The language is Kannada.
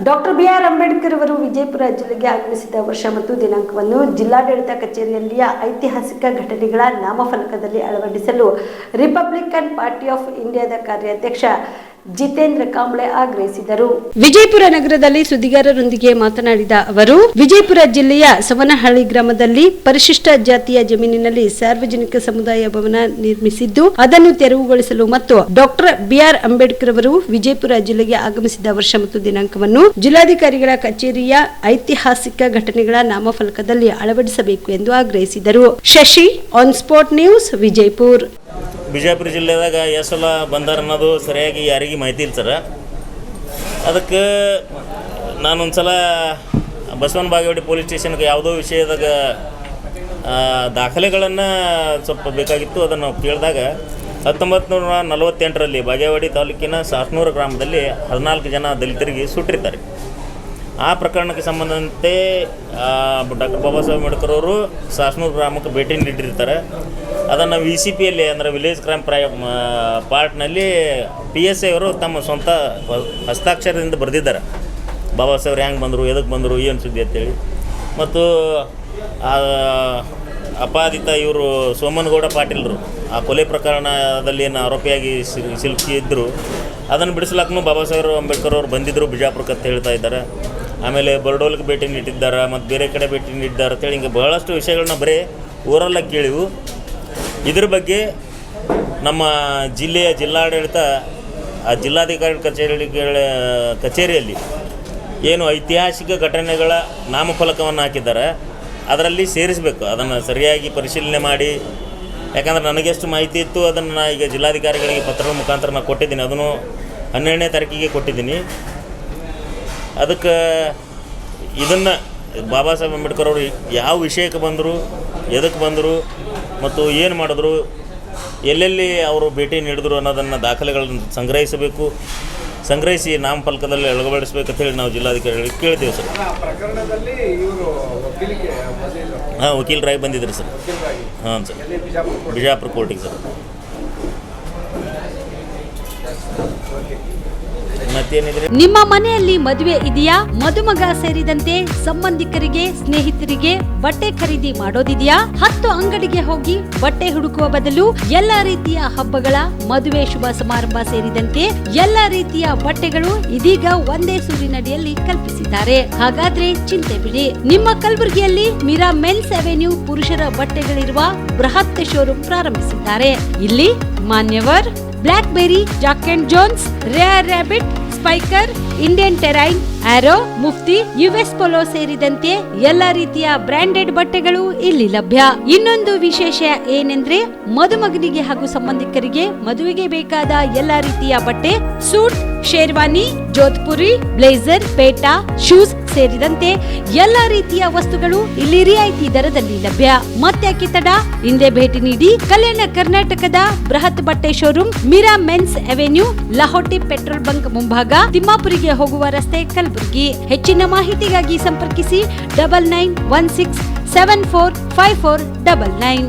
Doctor B R. ಅಂಬೇಡ್ಕರ್ ಅವರು ವಿಜಯಪುರ ಜಿಲ್ಲೆಗೆ ಆಗಮಿಸಿದ ವರ್ಷ ಮತ್ತು ದಿನಾಂಕವನ್ನು ಜಿಲ್ಲಾಡಳಿತ ಕಚೇರಿಯಲ್ಲಿಯ ಐತಿಹಾಸಿಕ ಘಟನೆಗಳ ನಾಮಫಲಕದಲ್ಲಿ ಅಳವಡಿಸಲು ರಿಪಬ್ಲಿಕನ್ ಪಾರ್ಟಿ ಆಫ್ ಇಂಡಿಯಾದ ಕಾರ್ಯಾಧ್ಯಕ್ಷ ಜಿತೇಂದ್ರ ಕಾಂಬ್ಳೆ ಆಗ್ರಹಿಸಿದರು. ವಿಜಯಪುರ ನಗರದಲ್ಲಿ ಸುದ್ದಿಗಾರರೊಂದಿಗೆ ಮಾತನಾಡಿದ ಅವರು, ವಿಜಯಪುರ ಜಿಲ್ಲೆಯ ಸವನಹಳ್ಳಿ ಗ್ರಾಮದಲ್ಲಿ ಪರಿಶಿಷ್ಟ ಜಾತಿಯ ಜಮೀನಿನಲ್ಲಿ ಸಾರ್ವಜನಿಕ ಸಮುದಾಯ ಭವನ ನಿರ್ಮಿಸಿದ್ದು ಅದನ್ನು ತೆರವುಗೊಳಿಸಲು ಮತ್ತು ಡಾಕ್ಟರ್ ಬಿ.ಆರ್. ಅಂಬೇಡ್ಕರ್ ಅವರು ವಿಜಯಪುರ ಜಿಲ್ಲೆಗೆ ಆಗಮಿಸಿದ ವರ್ಷ ಮತ್ತು ದಿನಾಂಕವನ್ನು ಜಿಲ್ಲಾಧಿಕಾರಿಗಳ ಕಚೇರಿಯ ಐತಿಹಾಸಿಕ ಘಟನೆಗಳ ನಾಮಫಲಕದಲ್ಲಿ ಅಳವಡಿಸಬೇಕು ಎಂದು ಆಗ್ರಹಿಸಿದರು. Shashi, on spot news, Vijayapura. Bijapur ಜಿಲ್ಲೆದಾಗ ಎಷ್ಟು ಸಲ ಬಂದಾರ ಅನ್ನೋದು ಸರಿಯಾಗಿ ಯಾರಿಗೆ ಮಾಹಿತಿ ಇಲ್ಲ ಸರ. ಅದಕ್ಕೆ ನಾನೊಂದು ಸಲ ಬಸವನ ಬಾಗೇವಾಡಿ ಪೊಲೀಸ್ ಸ್ಟೇಷನ್ಗೆ ಯಾವುದೋ ವಿಷಯದಾಗ ದಾಖಲೆಗಳನ್ನು ಸ್ವಲ್ಪ ಬೇಕಾಗಿತ್ತು. ಅದನ್ನು ಕೇಳಿದಾಗ 1948ರಲ್ಲಿ ಬಾಗೇವಾಡಿ ತಾಲೂಕಿನ ಸಾಸ್ನೂರು ಗ್ರಾಮದಲ್ಲಿ 14 ಜನ ದಲಿತರಿಗೆ ಸುಟ್ಟಿರ್ತಾರೆ. ಆ ಪ್ರಕರಣಕ್ಕೆ ಸಂಬಂಧಂತೆ ಡಾಕ್ಟರ್ ಬಾಬಾ ಸಾಹೇಬ್ ಅಂಬೇಡ್ಕರ್ ಅವರು ಸಾಸ್ನೂರು ಗ್ರಾಮಕ್ಕೆ ಭೇಟಿ ನೀಡಿರ್ತಾರೆ. ಅದನ್ನು VCPಯಲ್ಲಿ ಅಂದರೆ ವಿಲೇಜ್ ಕ್ರೈಮ್ ಪಾರ್ಟ್ನಲ್ಲಿ PSI ಅವರು ತಮ್ಮ ಸ್ವಂತ ಹಸ್ತಾಕ್ಷರದಿಂದ ಬರೆದಿದ್ದಾರೆ. ಬಾಬಾ ಸಾಹೇಬ್ರು ಹೆಂಗೆ ಬಂದರು, ಎದಕ್ಕೆ ಬಂದರು, ಏನು ಸುದ್ದಿ ಅಂತೇಳಿ. ಮತ್ತು ಅಪಾದಿತ ಇವರು ಸೋಮನಗೌಡ ಪಾಟೀಲ್ರು ಆ ಕೊಲೆ ಪ್ರಕರಣದಲ್ಲಿ ಏನು ಆರೋಪಿಯಾಗಿ ಸಿಲುಕಿದ್ರು. ಅದನ್ನು ಬಿಡಿಸ್ಲಾಕೂ ಬಾಬಾ ಸಾಹೇಬ್ ಅಂಬೇಡ್ಕರ್ ಅವರು ಬಂದಿದ್ದರು ಬಿಜಾಪುರಕ್ಕೆ ಅಂತ ಹೇಳ್ತಾ ಇದ್ದಾರೆ. ಆಮೇಲೆ ಬರ್ಡೋಲ್ಗೆ ಭೇಟಿ ನೀಡಿದ್ದಾರೆ ಮತ್ತು ಬೇರೆ ಕಡೆ ಭೇಟಿ ನೀಡಿದ್ದಾರೆ ಅಂತೇಳಿ ಹಿಂಗೆ ಬಹಳಷ್ಟು ವಿಷಯಗಳನ್ನ ಬರೀ ಊರಲ್ಲಾಗಿ ಕೇಳಿವು. ಇದ್ರ ಬಗ್ಗೆ ನಮ್ಮ ಜಿಲ್ಲೆಯ ಜಿಲ್ಲಾಡಳಿತ ಆ ಜಿಲ್ಲಾಧಿಕಾರಿ ಕಚೇರಿಯಲ್ಲಿ ಏನು ಐತಿಹಾಸಿಕ ಘಟನೆಗಳ ನಾಮಫಲಕವನ್ನು ಹಾಕಿದ್ದಾರೆ ಅದರಲ್ಲಿ ಸೇರಿಸಬೇಕು. ಅದನ್ನು ಸರಿಯಾಗಿ ಪರಿಶೀಲನೆ ಮಾಡಿ, ಯಾಕಂದ್ರೆ ನನಗೆಷ್ಟು ಮಾಹಿತಿ ಇತ್ತು ಅದನ್ನು ಈಗ ಜಿಲ್ಲಾಧಿಕಾರಿಗಳಿಗೆ ಪತ್ರದ ಮುಖಾಂತರ ನಾನು ಕೊಟ್ಟಿದ್ದೀನಿ. ಅದನ್ನು 12ನೇ ತಾರೀಕಿಗೆ ಕೊಟ್ಟಿದ್ದೀನಿ. ಅದಕ್ಕೆ ಇದನ್ನು ಬಾಬಾ ಸಾಹೇಬ್ ಅಂಬೇಡ್ಕರ್ ಅವರು ಯಾವ ವಿಷಯಕ್ಕೆ ಬಂದರು, ಎದಕ್ಕೆ ಬಂದರು ಮತ್ತು ಏನು ಮಾಡಿದ್ರು, ಎಲ್ಲೆಲ್ಲಿ ಅವರು ಭೇಟಿ ನೀಡಿದ್ರು ಅನ್ನೋದನ್ನು ದಾಖಲೆಗಳನ್ನು ಸಂಗ್ರಹಿಸಿ ನಾಮಫಲಕದಲ್ಲಿ ಅಳವಡಿಸಬೇಕಂತ ಹೇಳಿ ನಾವು ಜಿಲ್ಲಾಧಿಕಾರಿಗಳಿಗೆ ಕೇಳಿದ್ದೇವೆ ಸರ್. ಹಾಂ, ವಕೀಲರಾಗಿ ಬಂದಿದ್ದರು ಸರ್. ಹಾಂ ಸರ್, ಬಿಜಾಪುರ ಕೋರ್ಟಿಗೆ ಸರ್. ನಿಮ್ಮ ಮನೆಯಲ್ಲಿ ಮದುವೆ ಇದೆಯಾ? ಮದುಮಗ ಸೇರಿದಂತೆ ಸಂಬಂಧಿಕರಿಗೆ, ಸ್ನೇಹಿತರಿಗೆ ಬಟ್ಟೆ ಖರೀದಿ ಮಾಡೋದಿದೆಯಾ? 10 ಅಂಗಡಿಗೆ ಹೋಗಿ ಬಟ್ಟೆ ಹುಡುಕುವ ಬದಲು ಎಲ್ಲಾ ರೀತಿಯ ಹಬ್ಬಗಳ, ಮದುವೆ, ಶುಭ ಸಮಾರಂಭ ಸೇರಿದಂತೆ ಎಲ್ಲಾ ರೀತಿಯ ಬಟ್ಟೆಗಳು ಇದೀಗ ಒಂದೇ ಸೂರಿನಡಿಯಲ್ಲಿ ಕಲ್ಪಿಸಿದ್ದಾರೆ. ಹಾಗಾದ್ರೆ ಚಿಂತೆ ಬಿಡಿ. ನಿಮ್ಮ ಕಲಬುರಗಿಯಲ್ಲಿ ಮೀರಾ ಮೆನ್ಸ್ ಅವೆನ್ಯೂ ಪುರುಷರ ಬಟ್ಟೆಗಳಿರುವ ಬೃಹತ್ ಶೋರೂಮ್ ಪ್ರಾರಂಭಿಸಿದ್ದಾರೆ. ಇಲ್ಲಿ Manyavar, Black Berry, Jack and Jones, Rare Rabbit, Spykar, Indian Terrain, Arrow, Mufti, US Polo ಸೇರಿದಂತೆ ಎಲ್ಲಾ ರೀತಿಯ ಬ್ರಾಂಡೆಡ್ ಬಟ್ಟೆಗಳು ಇಲ್ಲಿ ಲಭ್ಯ. ಇನ್ನೊಂದು ವಿಶೇಷ ಏನೆಂದ್ರೆ ಮದುಮಗನಿಗೆ ಹಾಗೂ ಸಂಬಂಧಿಕರಿಗೆ ಮದುವೆಗೆ ಬೇಕಾದ ಎಲ್ಲಾ ರೀತಿಯ ಬಟ್ಟೆ, ಸೂಟ್, ಶೇರ್ವಾನಿ, ಜೋಧ್ಪುರಿ, ಬ್ಲೇಸರ್, ಪೇಟಾ, ಶೂಸ್ ಸೇರಿದಂತೆ ಎಲ್ಲಾ ರೀತಿಯ ವಸ್ತುಗಳು ಇಲ್ಲಿ ರಿಯಾಯಿತಿ ದರದಲ್ಲಿ ಲಭ್ಯ. ಮತ್ತ್ಯಾಕೆ ತಡ? ಹಿಂದೆ ಭೇಟಿ ನೀಡಿ. ಕಲ್ಯಾಣ ಕರ್ನಾಟಕದ ಬೃಹತ್ ಬಟ್ಟೆ showroom Meera men's avenue, Lahoti petrol bunk ಮುಂಭಾಗ, ತಿಮ್ಮಾಪುರಿಗೆ ಹೋಗುವ ರಸ್ತೆ, ಕಲಬುರಗಿ. ಹೆಚ್ಚಿನ ಮಾಹಿತಿಗಾಗಿ ಸಂಪರ್ಕಿಸಿ 9916745499.